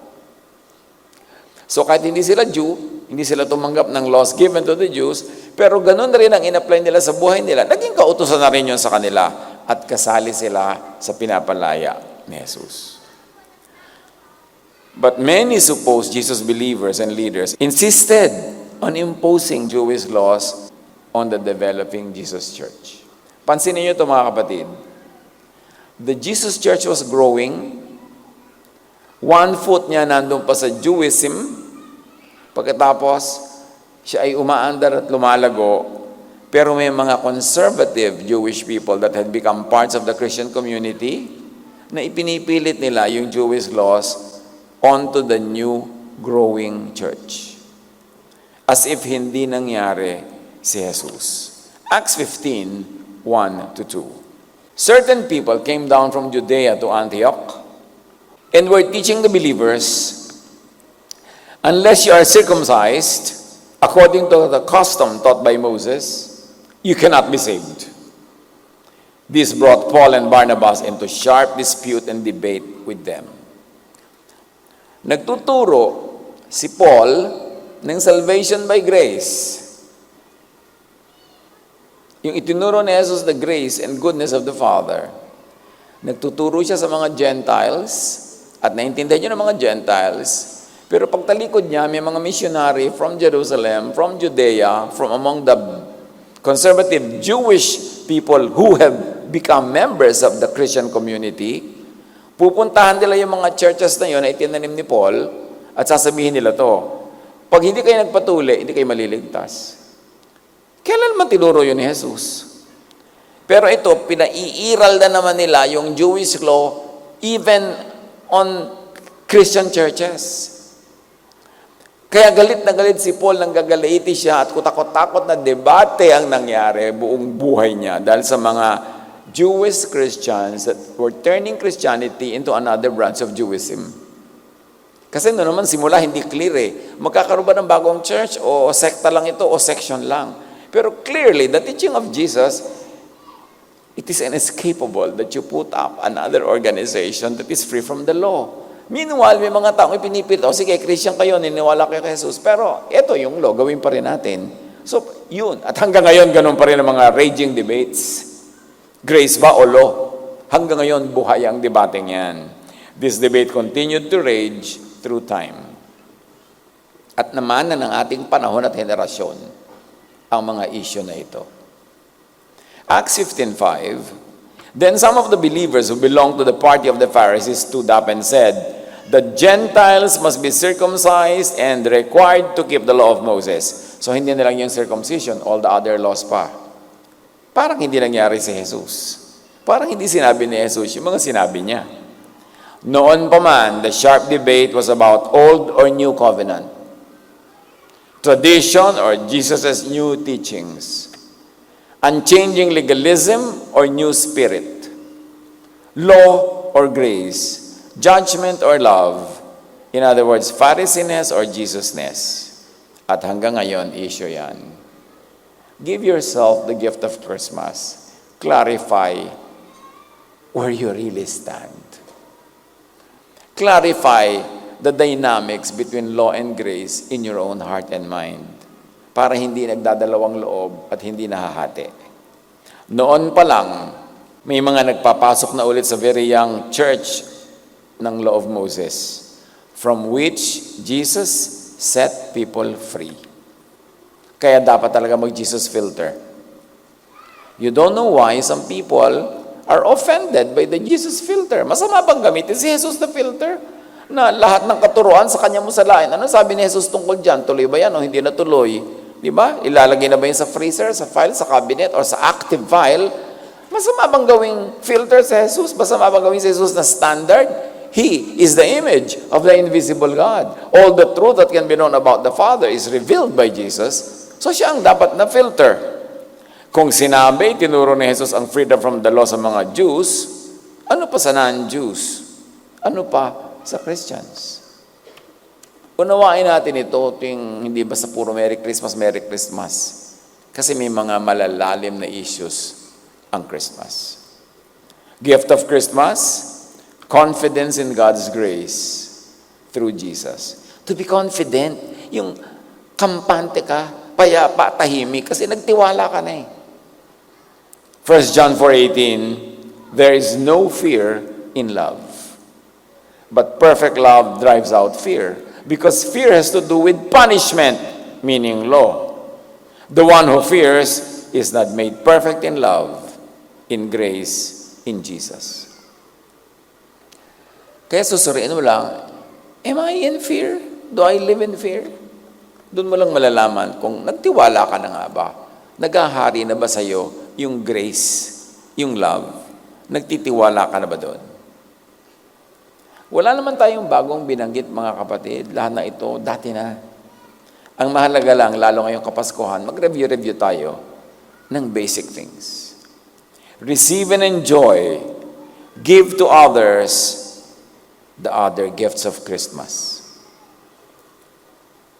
So kahit hindi sila Jew, hindi sila tumanggap ng laws given to the Jews, pero ganun na rin ang in-apply nila sa buhay nila, naging kautosan na rin yun sa kanila at kasali sila sa pinapalaya ni Jesus. But many supposed Jesus believers and leaders insisted on imposing Jewish laws on the developing Jesus Church. Pansinin niyo ito mga kapatid. The Jesus Church was growing. One foot niya nandun pa sa Jewism. Pagkatapos, siya ay umaandar at lumalago. Pero may mga conservative Jewish people that had become parts of the Christian community na ipinipilit nila yung Jewish laws onto the new growing church. As if hindi nangyari si Jesus. Acts 15, 1-2. Certain people came down from Judea to Antioch and were teaching the believers, unless you are circumcised according to the custom taught by Moses, you cannot be saved. This brought Paul and Barnabas into sharp dispute and debate with them. Nagtuturo si Paul ng salvation by grace. Yung itinuro ni Jesus the grace and goodness of the Father. Nagtuturo siya sa mga Gentiles at naintindihan niyo ng mga Gentiles. Pero pagtalikod niya, may mga missionary from Jerusalem, from Judea, from among the conservative Jewish people who have become members of the Christian community. Pupuntahan nila yung mga churches na yun na itinanim ni Paul at sasabihin nila to, pag hindi kayo nagpatuli, hindi kayo maliligtas. Kailan man tinuro yun ni Jesus? Pero ito, pinaiiral na naman nila yung Jewish law even on Christian churches. Kaya galit na galit si Paul nang gagalaiti siya at kutakot-takot na debate ang nangyari buong buhay niya dahil sa mga Jewish Christians that were turning Christianity into another branch of Jewism. Kasi no naman simula hindi clear magkakaroon ba ng bagong church o sekta lang ito o section lang. Pero clearly, the teaching of Jesus, it is inescapable that you put up another organization that is free from the law. Meanwhile, may mga taong ipinipilit, sige, Christian kayo, niniwala kayo kay Jesus. Pero ito yung law, gawin pa rin natin. So, yun. At hanggang ngayon, ganun pa rin ang mga raging debates. Grace ba o law? Hanggang ngayon, buhay ang debating yan. This debate continued to rage through time. At naman na ng ating panahon at henerasyon ang mga issue na ito. Acts 15:5, then some of the believers who belonged to the party of the Pharisees stood up and said, the Gentiles must be circumcised and required to keep the law of Moses. So hindi na lang yung circumcision, all the other laws pa. Parang hindi nangyari si Jesus. Parang hindi sinabi ni Jesus yung mga sinabi niya. Noon pa man, the sharp debate was about old or new covenant. Tradition or Jesus' new teachings. Unchanging legalism or new spirit. Law or grace. Judgment or love. In other words, Pharisees or Jesus-ness. At hanggang ngayon, issue yan. Give yourself the gift of Christmas. Clarify where you really stand. Clarify the dynamics between law and grace in your own heart and mind para hindi nagdadalawang loob at hindi nahahati. Noon pa lang, may mga nagpapasok na ulit sa very young church ng Law of Moses, from which Jesus set people free. Kaya dapat talaga mag-Jesus filter. You don't know why some people are offended by the Jesus filter. Masama bang gamitin si Jesus na filter? Na lahat ng katuruan sa kanya mo salain. Ano sabi ni Jesus tungkol dyan? Tuloy ba yan o hindi na tuloy? Di ba? Ilalagay na ba yun sa freezer, sa file, sa cabinet, or sa active file? Masama bang gawing filter si Jesus? Masama bang gawing si Jesus na standard? He is the image of the invisible God. All the truth that can be known about the Father is revealed by Jesus. So siya ang dapat na filter. Kung sinabi, tinuro ni Jesus ang freedom from the law sa mga Jews, ano pa sa non-Jews? Ano pa sa Christians? Unawain natin ito, hindi basta puro Merry Christmas, Merry Christmas. Kasi may mga malalalim na issues ang Christmas. Gift of Christmas, confidence in God's grace through Jesus. To be confident, yung kampante ka, payapa, tahimik, kasi nagtiwala ka na eh. 1 John 4:18, there is no fear in love. But perfect love drives out fear. Because fear has to do with punishment, meaning law. The one who fears is not made perfect in love, in grace, in Jesus. Kaya susuriin mo lang, am I in fear? Do I live in fear? Doon mo lang malalaman kung nagtiwala ka na nga ba? Naghahari na ba sa'yo yung grace, yung love? Nagtitiwala ka na ba doon? Wala naman tayong bagong binanggit, mga kapatid. Lahat na ito, dati na. Ang mahalaga lang, lalo ngayong Kapaskuhan, mag-review tayo ng basic things. Receive and enjoy. Give to others the other gifts of Christmas.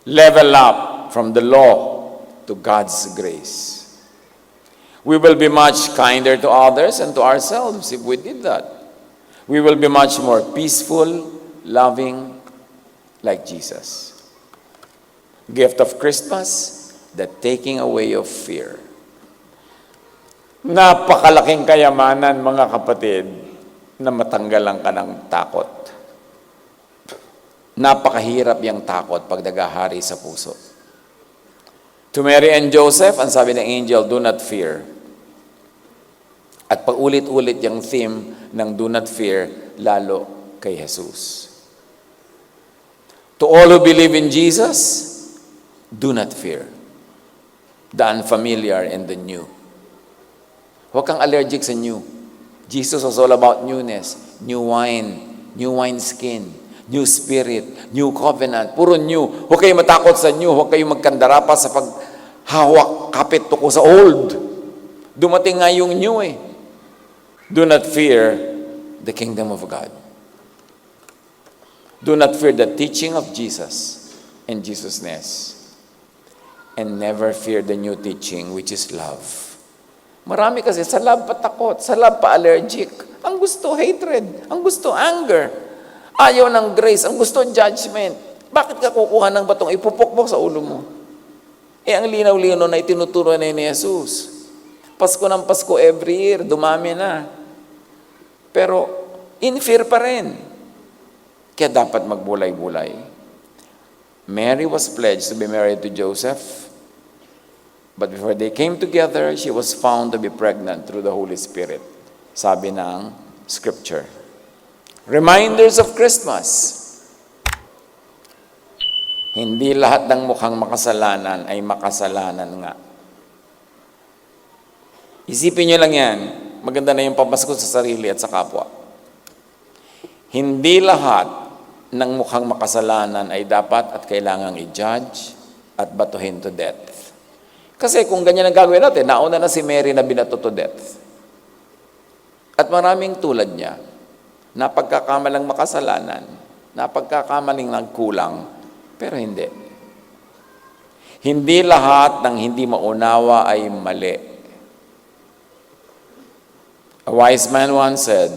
Level up from the law to God's grace. We will be much kinder to others and to ourselves if we did that. We will be much more peaceful, loving, like Jesus. Gift of Christmas, the taking away of fear. Napakalaking kayamanan, mga kapatid, na matanggalan ka ng takot. Napakahirap yung takot pag nagahari sa puso. To Mary and Joseph, ang sabi ng angel, do not fear. At paulit-ulit yung theme ng do not fear, lalo kay Jesus. To all who believe in Jesus, do not fear the unfamiliar and the new. Huwag kang allergic sa new. Jesus was all about newness. New wine skin, new spirit, new covenant, puro new. Huwag kayong matakot sa new, huwag kayong magkandara pa sa paghawak kapit tuko sa old. Dumating nga yung new eh. Do not fear the kingdom of God. Do not fear the teaching of Jesus and Jesusness. And never fear the new teaching, which is love. Marami kasi sa love pa takot, sa love pa allergic. Ang gusto hatred, ang gusto anger. Ayaw ng grace, ang gusto judgment. Bakit ka kukuha ng batong ipupukpok sa ulo mo? Eh ang linaw-linaw na itinuturo na ni Jesus. Pasko ng Pasko every year, dumami na. Pero, in fear pa rin. Kaya dapat magbulay-bulay. Mary was pledged to be married to Joseph. But before they came together, she was found to be pregnant through the Holy Spirit. Sabi ng Scripture. Reminders of Christmas. Hindi lahat ng mukhang makasalanan ay makasalanan nga. Isipin nyo lang yan. Maganda na yung pamasko sa sarili at sa kapwa. Hindi lahat ng mukhang makasalanan ay dapat at kailangang i-judge at batuhin to death. Kasi kung ganyan ang gagawin natin, nauna na si Mary na binato to death. At maraming tulad niya, napagkakamalang makasalanan, napagkakamaling nagkulang, pero hindi. Hindi lahat ng hindi maunawa ay mali. A wise man once said,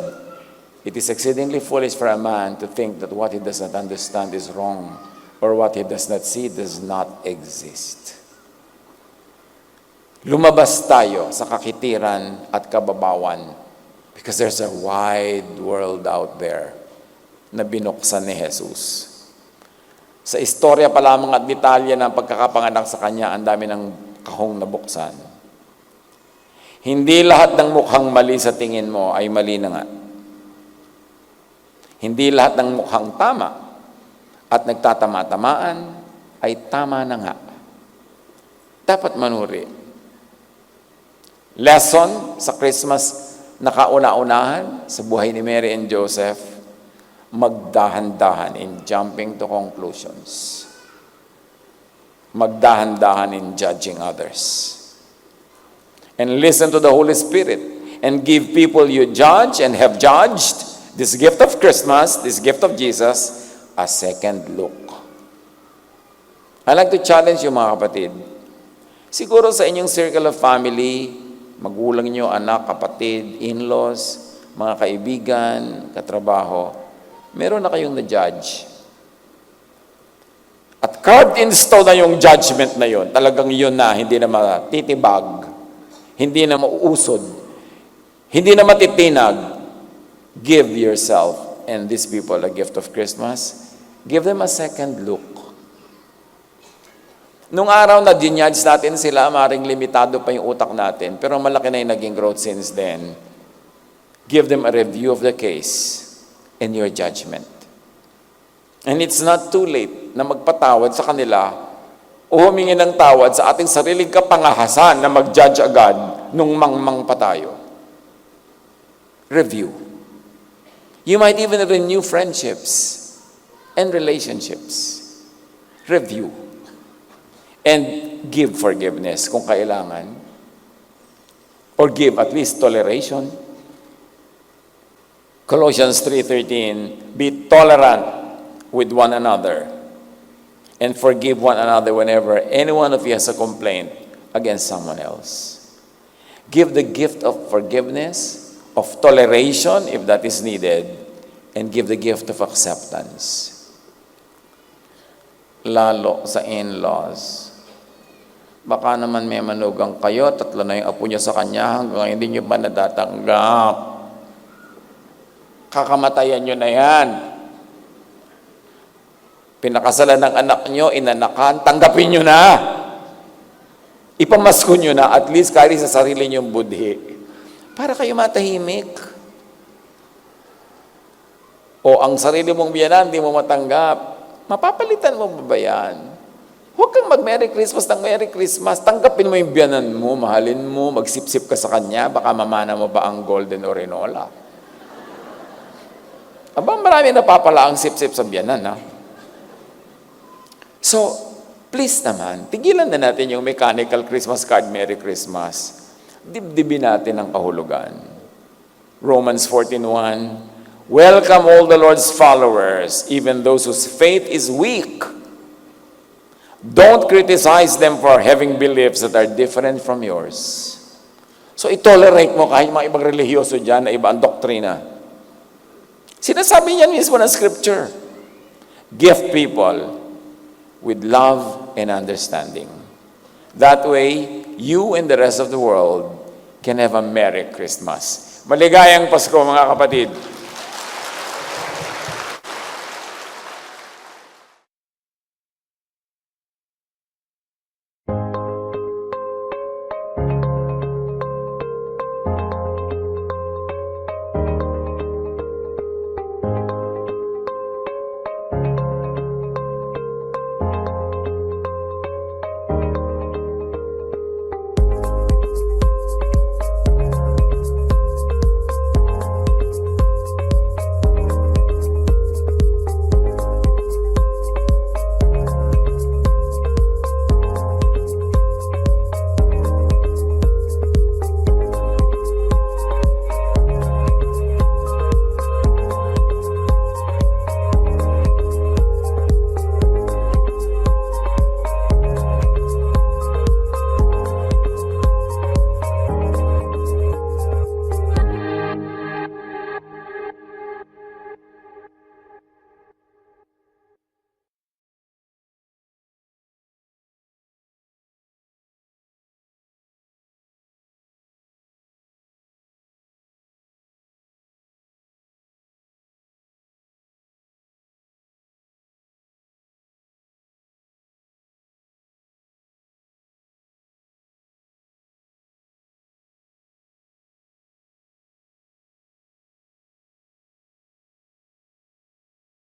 It is exceedingly foolish for a man to think that what he does not understand is wrong, or what he does not see does not exist. Lumabas tayo sa kakitiran at kababawan because there's a wide world out there na binuksan ni Jesus. Sa istorya pa lamang at detalye ng pagkakapanganak sa Kanya, ang dami ng kahong nabuksan. Hindi lahat ng mukhang mali sa tingin mo ay mali na nga. Hindi lahat ng mukhang tama at nagtatama-tamaan ay tama na nga. Dapat manuri. Lesson sa Christmas na kauna-unahan sa buhay ni Mary and Joseph, magdahan-dahan in jumping to conclusions. Magdahan-dahan in judging others. And listen to the Holy Spirit and give people you judge and have judged this gift of Christmas, this gift of Jesus, a second look. I'd like to challenge you, mga kapatid. Siguro sa inyong circle of family, magulang nyo, anak, kapatid, in-laws, mga kaibigan, katrabaho, meron na kayong na-judge. At carved in stone na yung judgment na yon. Talagang yun na, hindi na matitibag, hindi na mauusod, hindi na matitinag. Give yourself and these people a gift of Christmas. Give them a second look. Nung araw na dinjudge natin sila, maring limitado pa yung utak natin, pero malaki na yung naging growth since then. Give them a review of the case and your judgment. And it's not too late na magpatawad sa kanila o humingi ng tawad sa ating sariling kapangahasan na mag-judge agad nung mangmang pa tayo. Review. You might even renew friendships and relationships. Review. And give forgiveness kung kailangan. Or give at least toleration. Colossians 3:13, be tolerant with one another and forgive one another whenever any one of you has a complaint against someone else. Give the gift of forgiveness, of toleration if that is needed, and give the gift of acceptance. Lalo sa in-laws. Baka naman may manugang kayo, 3 na yung apo niya sa kanya, hanggang hindi niyo pa nadatanggap. Kakamatayan niyo na yan. Pinakasalan ng anak niyo, inanakan, tanggapin niyo na. Ipamasko niyo na, at least kahit sa sarili niyong budhi. Para kayo matahimik. O ang sarili mong biyanan, hindi mo matanggap. Mapapalitan mo ba yan? Huwag kang mag-Merry Christmas ng Merry Christmas. Tanggapin mo yung biyanan mo, mahalin mo, magsipsip ka sa kanya, baka mamana mo ba ang golden orinola. Aba, marami napapala ang sipsip sa biyanan, ha? So, please naman, tigilan na natin yung mechanical Christmas card, Merry Christmas. Dibdibin natin ang kahulugan. Romans 14:1, welcome all the Lord's followers, even those whose faith is weak. Don't criticize them for having beliefs that are different from yours. So, itolerate mo kahit mga ibang relihiyoso dyan na iba ang doktrina. Sinasabi niyan mismo ng Scripture. Give people with love and understanding. That way, you and the rest of the world can have a Merry Christmas. Maligayang Pasko, mga kapatid.